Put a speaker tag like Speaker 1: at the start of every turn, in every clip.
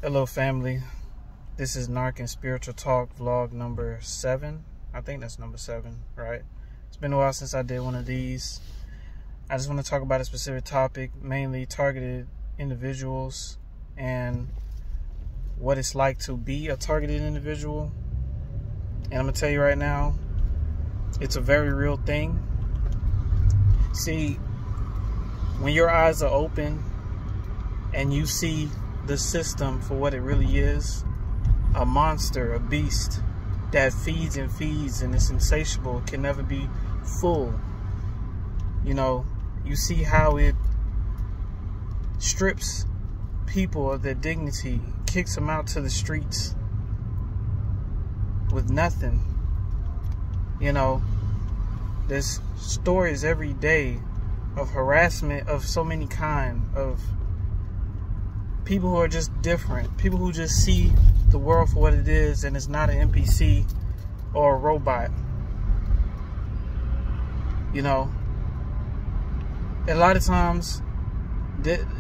Speaker 1: Hello family, this is Narc and Spiritual Talk vlog number 7. I think that's number 7, right? It's been a while since I did one of these. I just want to talk about a specific topic, mainly targeted individuals and what it's like to be a targeted individual. And I'm going to tell you right now, it's a very real thing. See, when your eyes are open and you see the system for what it really is, a monster, a beast that feeds and feeds and is insatiable, can never be full. You know, you see how it strips people of their dignity, kicks them out to the streets with nothing. You know, there's stories every day of harassment of so many kinds, of people who are just different, people who just see the world for what it is and it's not an NPC or a robot. You know, a lot of times,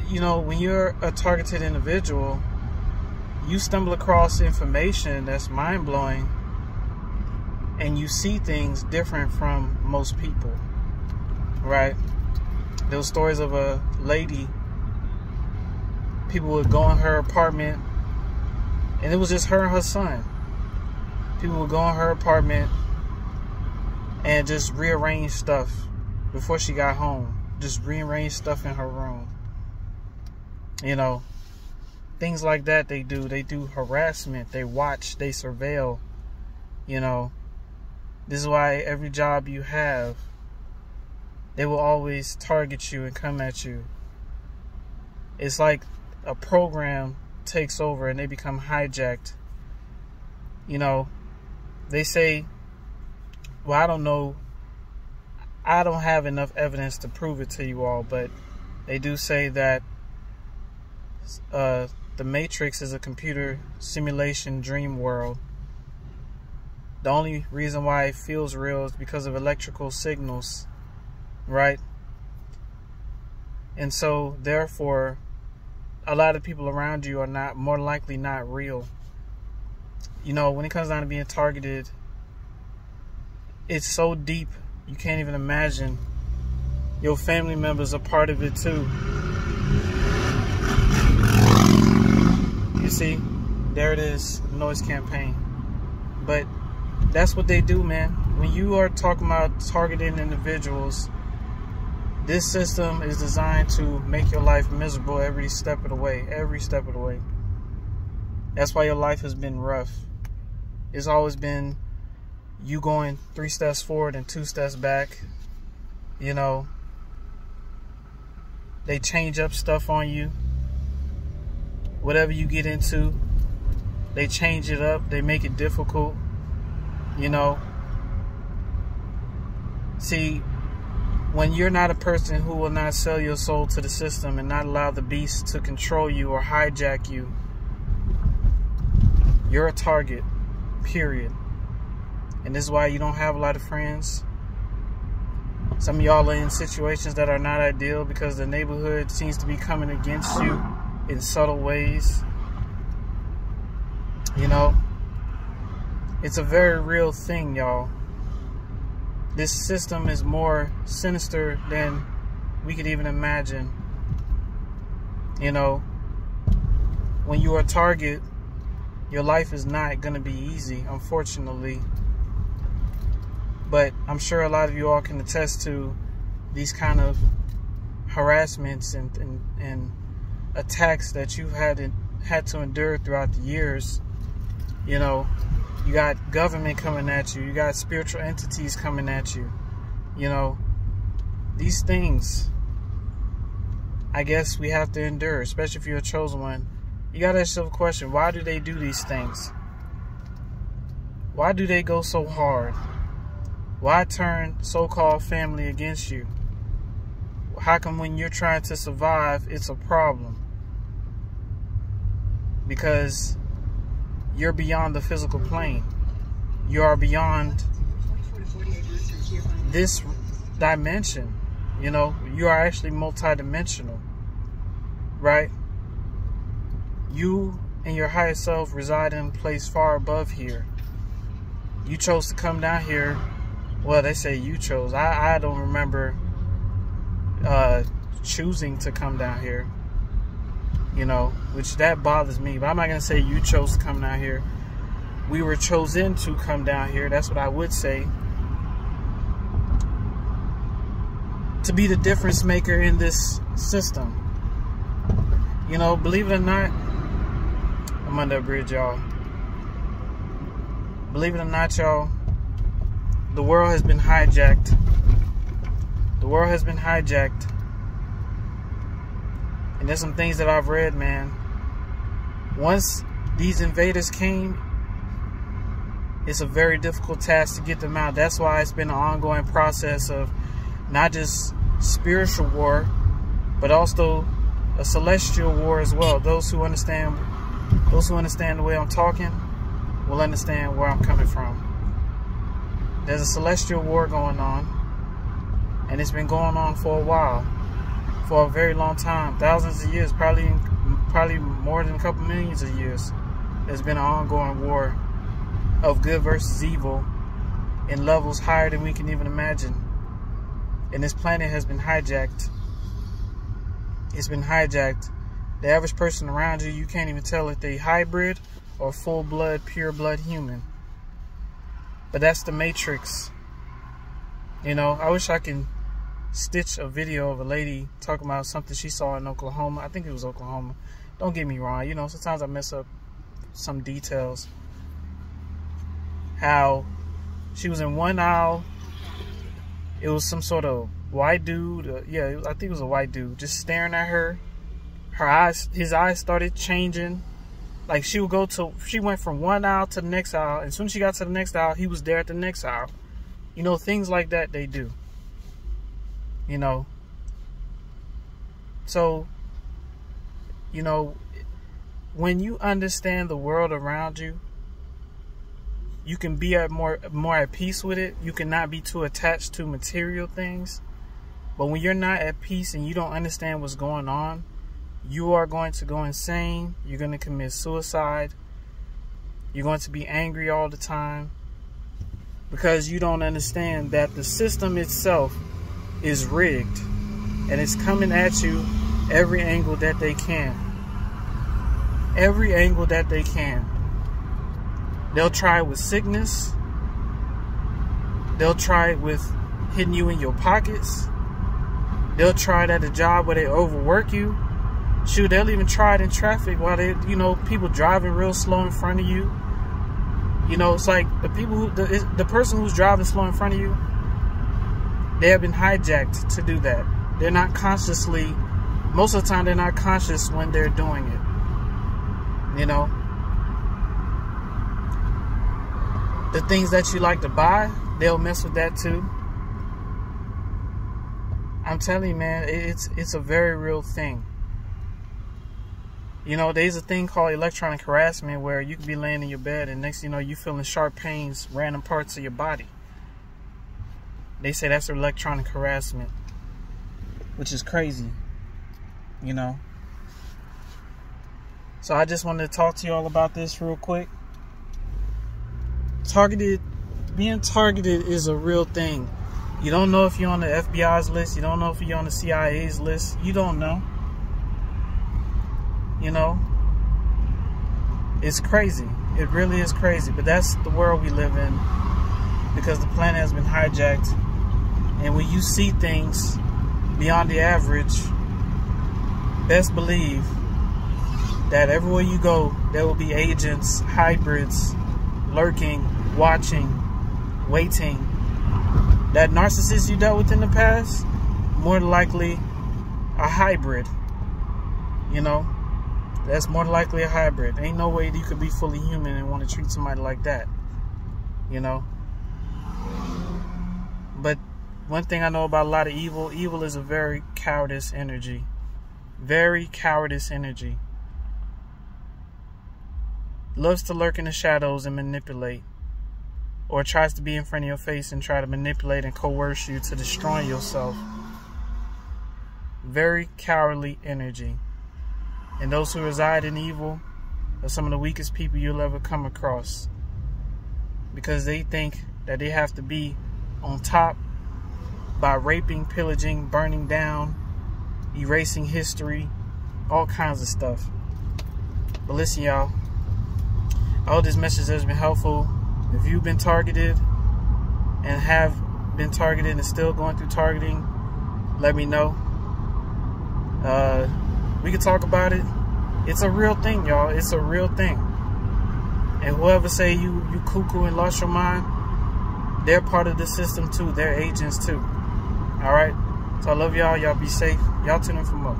Speaker 1: you know, when you're a targeted individual, you stumble across information that's mind-blowing and you see things different from most people, right? There were stories of a lady. People would go in her apartment, and it was just her and her son. People would go in her apartment and just rearrange stuff before she got home. Just rearrange stuff in her room. You know, things like that they do. They do harassment. They watch. They surveil. You know, this is why every job you have, they will always target you and come at you. It's like a program takes over and they become hijacked. You know, they say, well, I don't know, I don't have enough evidence to prove it to you all, but they do say that the Matrix is a computer simulation dream world. The only reason why it feels real is because of electrical signals, right? And so therefore, a lot of people around you are more likely not real. You know, when it comes down to being targeted, it's so deep, you can't even imagine. Your family members are part of it too. You see, there it is, noise campaign. But that's what they do, man. When you are talking about targeting individuals, this system is designed to make your life miserable every step of the way. Every step of the way. That's why your life has been rough. It's always been you going 3 steps forward and 2 steps back. You know, they change up stuff on you. Whatever you get into, they change it up. They make it difficult. You know, see, when you're not a person who will not sell your soul to the system and not allow the beast to control you or hijack you, you're a target, period. And this is why you don't have a lot of friends. Some of y'all are in situations that are not ideal because the neighborhood seems to be coming against you in subtle ways. You know, it's a very real thing, y'all. This system is more sinister than we could even imagine. You know, when you are a target, your life is not going to be easy, unfortunately. But I'm sure a lot of you all can attest to these kind of harassments and attacks that you've had to endure throughout the years. You know, you got government coming at you. You got spiritual entities coming at you. You know, these things, I guess we have to endure, especially if you're a chosen one. You got to ask yourself a question. Why do they do these things? Why do they go so hard? Why turn so-called family against you? How come when you're trying to survive, it's a problem? Because you're beyond the physical plane. You are beyond this dimension. You know, you are actually multidimensional, right? You and your higher self reside in a place far above here. You chose to come down here. Well, they say you chose. I don't remember choosing to come down here. You know, which that bothers me. But I'm not going to say you chose to come down here. We were chosen to come down here. That's what I would say. To be the difference maker in this system. You know, believe it or not, I'm under a bridge, y'all. Believe it or not, y'all, the world has been hijacked. The world has been hijacked. And there's some things that I've read, man. Once these invaders came, it's a very difficult task to get them out. That's why it's been an ongoing process of not just spiritual war, but also a celestial war as well. Those who understand the way I'm talking will understand where I'm coming from. There's a celestial war going on, and it's been going on for a while, for a very long time, thousands of years, probably more than a couple millions of years. There's been an ongoing war of good versus evil in levels higher than we can even imagine. And this planet has been hijacked. It's been hijacked. The average person around you, you can't even tell if they hybrid or full-blood, pure-blood human. But that's the Matrix. You know, I wish I can stitch a video of a lady talking about something she saw in Oklahoma. I think it was Oklahoma. Don't get me wrong. You know, sometimes I mess up some details. How she was in one aisle. It was some sort of white dude. Yeah, I think it was a white dude just staring at her. Her eyes, his eyes started changing. Like she went from one aisle to the next aisle. And as soon as she got to the next aisle, he was there at the next aisle. You know, things like that they do. You know. So, you know, when you understand the world around you, you can be more at peace with it. You cannot be too attached to material things. But when you're not at peace and you don't understand what's going on, you are going to go insane. You're going to commit suicide. You're going to be angry all the time because you don't understand that the system itself is rigged and it's coming at you every angle that they can. Every angle that they can. They'll try it with sickness. They'll try it with hitting you in your pockets. They'll try it at a job where they overwork you. Shoot, they'll even try it in traffic while they, you know, people driving real slow in front of you. You know, it's like the people who, the person who's driving slow in front of you, they have been hijacked to do that. They're not consciously, most of the time they're not conscious when they're doing it. You know? The things that you like to buy, they'll mess with that too. I'm telling you, man, it's a very real thing. You know, there's a thing called electronic harassment where you can be laying in your bed and next thing you know, you're feeling sharp pains, random parts of your body. They say that's electronic harassment, which is crazy, you know. So I just wanted to talk to you all about this real quick. Being targeted is a real thing. You don't know if you're on the FBI's list. You don't know if you're on the CIA's list. You don't know. You know, it's crazy. It really is crazy. But that's the world we live in because the planet has been hijacked. And when you see things beyond the average, best believe that everywhere you go, there will be agents, hybrids, lurking, watching, waiting. That narcissist you dealt with in the past, more than likely a hybrid. You know, that's more than likely a hybrid. Ain't no way that you could be fully human and want to treat somebody like that. You know. But one thing I know about a lot of evil, evil is a very cowardice energy. Very cowardice energy. Loves to lurk in the shadows and manipulate. Or tries to be in front of your face and try to manipulate and coerce you to destroy yourself. Very cowardly energy. And those who reside in evil, of some of the weakest people you'll ever come across, because they think that they have to be on top by raping, pillaging, burning down, erasing history, all kinds of stuff. But listen, y'all, I hope this message has been helpful. If you've been targeted and have been targeted and still going through targeting, let me know. We can talk about it. It's a real thing, y'all. It's a real thing. And whoever say you cuckoo and lost your mind, they're part of the system too. They're agents too. All right. So I love y'all. Y'all be safe. Y'all tune in for more.